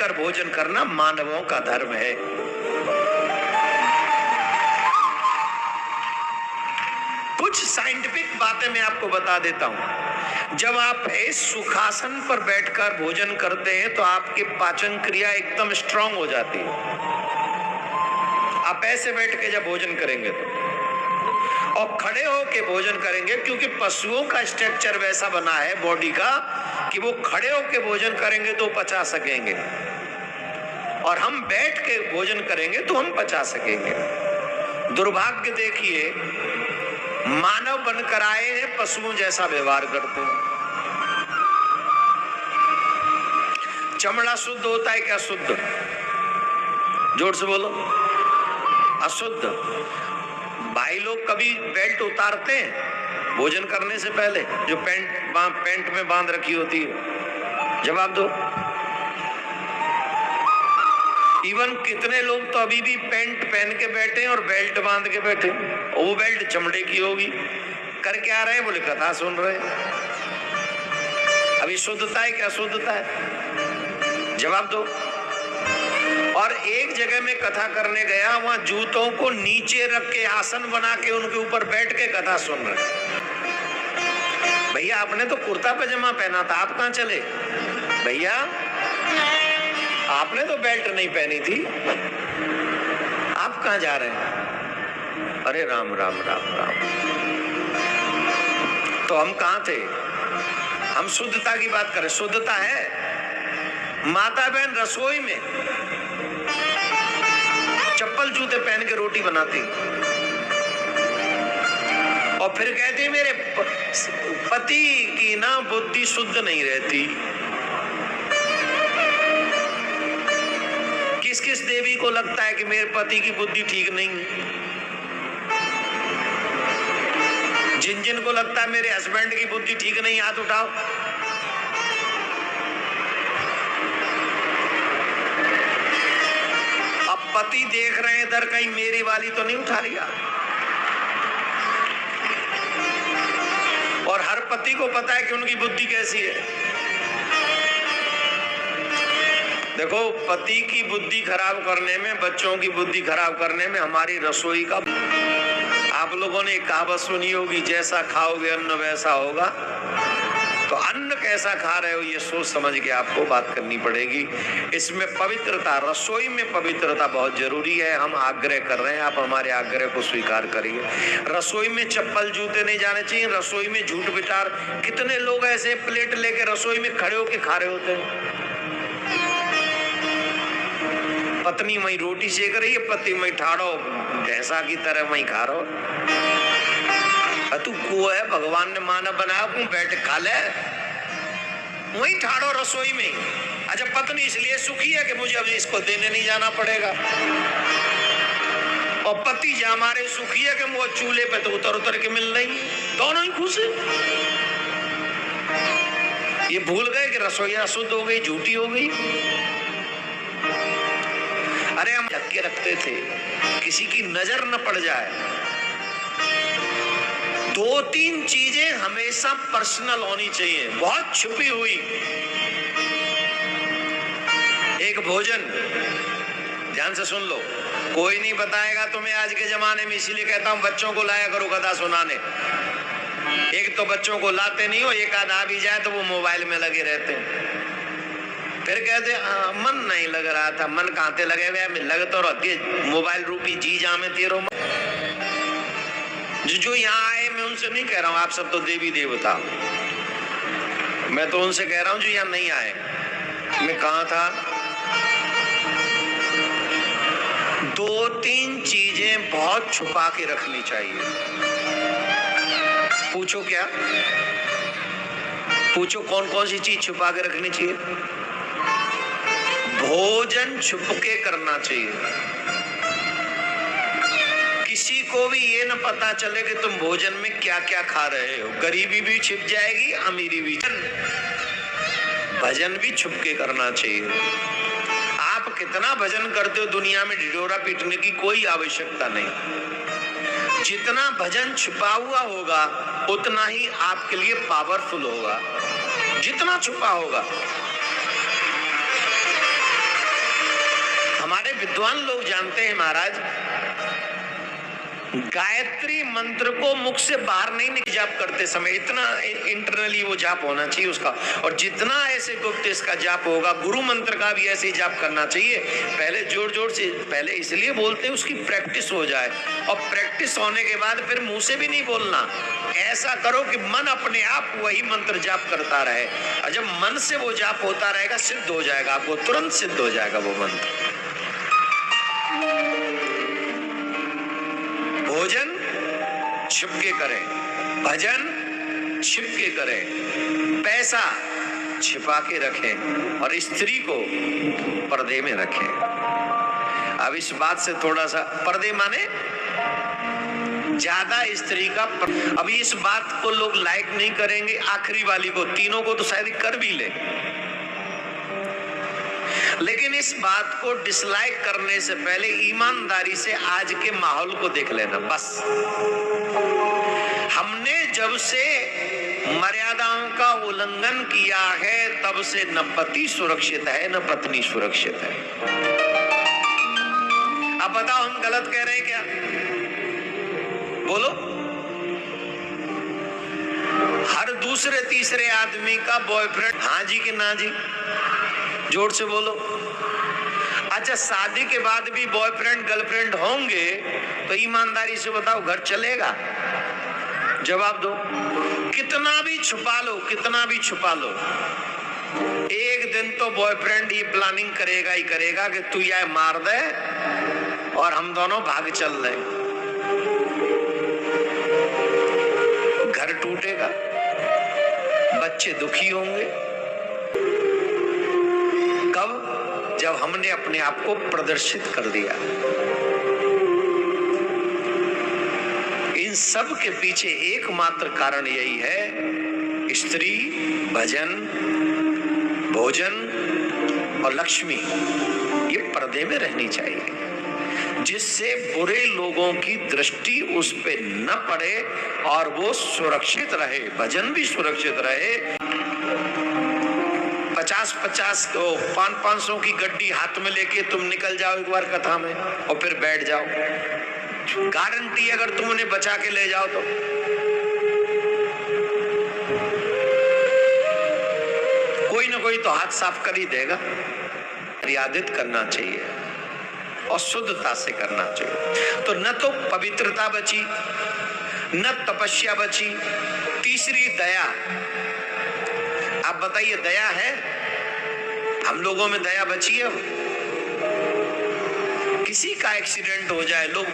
बैठकर भोजन करना मानवों का धर्म है। कुछ साइंटिफिक बातें मैं आपको बता देता हूं। जब आप इस सुखासन पर बैठकर भोजन करते हैं तो आपकी पाचन क्रिया एकदम स्ट्रांग हो जाती है। आप ऐसे बैठ के जब भोजन करेंगे तो, और खड़े होके भोजन करेंगे, क्योंकि पशुओं का स्ट्रक्चर वैसा बना है बॉडी का कि वो खड़े होके भोजन करेंगे तो पचा सकेंगे, और हम बैठ के भोजन करेंगे तो हम पचा सकेंगे। दुर्भाग्य देखिए, मानव बनकर आए हैं, पशुओं जैसा व्यवहार करते हैं। चमड़ा शुद्ध होता है क्या? शुद्ध, जोर से बोलो। अशुद्ध। भाई लोग कभी बेल्ट उतारते हैं भोजन करने से पहले, जो पैंट में बांध रखी होती है? जवाब दो। इवन कितने लोग तो अभी भी पैंट पहन के बैठे हैं और बेल्ट बांध के बैठे, और वो बेल्ट चमड़े की होगी। करके आ रहे हैं, बोले कथा सुन रहे हैं। अभी शुद्धता है क्या? शुद्धता है? जवाब दो। और एक जगह में कथा करने गया, वहां जूतों को नीचे रख के आसन बना के उनके ऊपर बैठ के कथा सुन रहे। भैया आपने तो कुर्ता पजामा पहना था, आप कहां चले? भैया आपने तो बेल्ट नहीं पहनी थी, आप कहां जा रहे हैं? अरे राम राम राम राम। तो हम कहां थे? हम शुद्धता की बात करें। शुद्धता है, माता बहन रसोई में चप्पल जूते पहन के रोटी बनाती और फिर कहती मेरे पति की ना बुद्धि शुद्ध नहीं रहती। किस किस देवी को लगता है कि मेरे पति की बुद्धि ठीक नहीं है? जिन जिन को लगता है मेरे हस्बैंड की बुद्धि ठीक नहीं, हाथ उठाओ। अब पति देख रहे हैं इधर, कहीं मेरी वाली तो नहीं उठा लिया। और हर पति को पता है कि उनकी बुद्धि कैसी है। देखो, पति की बुद्धि खराब करने में, बच्चों की बुद्धि खराब करने में हमारी रसोई का, आप लोगों ने कहावत सुनी होगी, जैसा खाओगे अन्न वैसा होगा। तो अन्न कैसा खा रहे हो ये सोच समझ के आपको बात करनी पड़ेगी। इसमें पवित्रता, रसोई में पवित्रता बहुत जरूरी है। हम आग्रह कर रहे हैं, आप हमारे आग्रह को स्वीकार करिए। रसोई में चप्पल जूते नहीं जाने चाहिए। रसोई में झूठ बिटार, कितने लोग ऐसे प्लेट लेके रसोई में खड़े होके खा रहे होते हैं। पत्नी वही रोटी सेक रही है, पति वही ठाड़ो भैंसा की तरह वही खा रहा हो। तू को है, भगवान ने मानव बनाया, तू बैठ खा ले, वही ठाड़ो रसोई में। अच्छा, पत्नी इसलिए सुखी है कि मुझे अब इसको देने नहीं जाना पड़ेगा, और पति जो हमारे सुखी है कि वो चूल्हे पे तो उतर उतर के मिल रही है। दोनों ही खुश है। ये भूल गए कि रसोई अशुद्ध हो गई, झूठी हो गई। अरे हम ढक के रखते थे, किसी की नजर न पड़ जाए। दो तीन चीजें हमेशा पर्सनल होनी चाहिए, बहुत छुपी हुई। एक भोजन, ध्यान से सुन लो, कोई नहीं बताएगा तुम्हें आज के जमाने में। इसीलिए कहता हूं बच्चों को लाया करो कथा सुनाने। एक तो बच्चों को लाते नहीं हो, एक आध आ भी जाए तो वो मोबाइल में लगे रहते हैं। फिर कहते मन नहीं लग रहा था। मन कहां लगे हुए? लग तो रहती है मोबाइल रूपी जीजा में तेरो। जो यहाँ आए, मैं उनसे नहीं कह रहा हूँ, आप सब तो देवी देवता, मैं तो उनसे कह रहा हूँ जो यहाँ नहीं आए। मैं कहा था, दो तीन चीजें बहुत छुपा के रखनी चाहिए। पूछो क्या? पूछो कौन कौन सी चीज छुपा के रखनी चाहिए? भोजन छुप के करना चाहिए। किसी को भी ये न पता चले कि तुम भोजन में क्या क्या खा रहे हो। गरीबी भी छिप जाएगी, अमीरी भी। भजन भी छुप के करना चाहिए। आप कितना भजन करते हो, दुनिया में ढिढोरा पीटने की कोई आवश्यकता नहीं। जितना भजन छुपा हुआ होगा उतना ही आपके लिए पावरफुल होगा, जितना छुपा होगा। विद्वान लोग जानते हैं महाराज, गायत्री मंत्र को मुख से बाहर नहीं जाप करते समय, इतना इंटरनली वो जाप होना चाहिए उसका। और जितना ऐसे गुप्त इसका जाप होगा, गुरु मंत्र का भी ऐसे ही जाप करना चाहिए। पहले जोर जोर से, पहले इसलिए बोलते हैं उसकी प्रैक्टिस हो जाए, और प्रैक्टिस होने के बाद फिर मुंह से भी नहीं बोलना। ऐसा करो कि मन अपने आप वही मंत्र जाप करता रहे, और जब मन से वो जाप होता रहेगा सिद्ध हो जाएगा, आपको तुरंत सिद्ध हो जाएगा वो मंत्र। भोजन छिपके करें, भजन छिपके करें, पैसा छिपा के रखें, और स्त्री को पर्दे में रखें। अब इस बात से थोड़ा सा, पर्दे माने ज्यादा स्त्री का। अभी इस बात को लोग लाइक नहीं करेंगे, आखिरी वाली को, तीनों को तो शायद कर भी ले, लेकिन इस बात को डिसलाइक करने से पहले ईमानदारी से आज के माहौल को देख लेना। बस हमने जब से मर्यादाओं का उल्लंघन किया है, तब से न पति सुरक्षित है न पत्नी सुरक्षित है। अब बताओ हम गलत कह रहे हैं क्या? बोलो। हर दूसरे तीसरे आदमी का बॉयफ्रेंड, हाँ जी कि ना जी? जोर से बोलो। अच्छा, शादी के बाद भी बॉयफ्रेंड गर्लफ्रेंड होंगे तो ईमानदारी से बताओ घर चलेगा? जवाब दो। कितना भी छुपा लो, कितना भी छुपा लो, एक दिन तो बॉयफ्रेंड ही प्लानिंग करेगा ही करेगा कि तू यह मार दे और हम दोनों भाग चल रहे। घर टूटेगा, बच्चे दुखी होंगे। कब? जब हमने अपने आप को प्रदर्शित कर दिया। इन सब के पीछे एकमात्र कारण यही है, स्त्री, भजन, भोजन और लक्ष्मी ये पर्दे में रहनी चाहिए, जिससे बुरे लोगों की दृष्टि उस पे न पड़े और वो सुरक्षित रहे, भजन भी सुरक्षित रहे। 50-50 को 500 की गड्डी हाथ में लेके तुम निकल जाओ एक बार कथा में और फिर बैठ जाओ, गारंटी अगर तुम उन्हें बचा के ले जाओ तो। कोई ना कोई तो हाथ साफ कर ही देगा। मर्यादित करना चाहिए और शुद्धता से करना चाहिए। तो न तो पवित्रता बची, न तपस्या बची, तीसरी दया। आप बताइए, दया है? हम लोगों में दया बची है? किसी का एक्सीडेंट हो जाए, लोग